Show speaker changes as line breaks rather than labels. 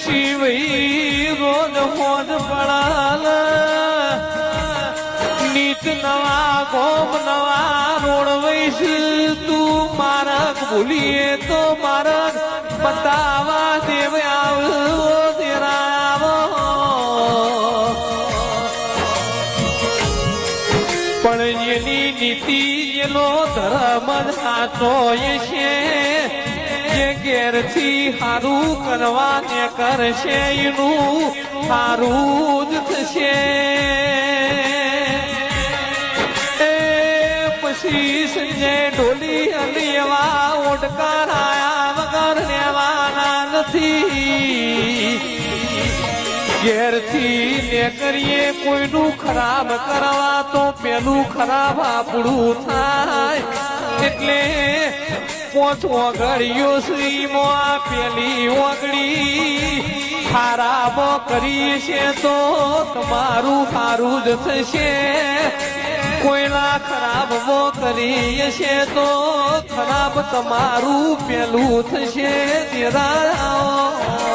શિવઈ રોજ હોજ પડાલ નીત નવા ગોમ નવા રોડવઈશ તું મારક ભૂલીએ તો મારક બતાવા દેવ આવો તેરા આવો પણ એની નીતિ એનો ધર્મ સાચો છે જે ઘેરથી હારું કરવા ને કરશે એનું હારું જ થશે પછી સંજય ઢોલી અને એવા ઓડકાર આયા વગર લેવાના નથી ઘેરથી ને કરીએ કોઈનું ખરાબ કરવા તો પેલું ખરાબ આપણું થાય એટલે પોચ ઓગળ્યો શ્રીમાં પેલી ઓગળી ખરાબ કરી છે તો તમારું સારું જ થશે કોઈના ખરાબ કરીએ છે તો ખરાબ તમારું પેલું થશે તેરા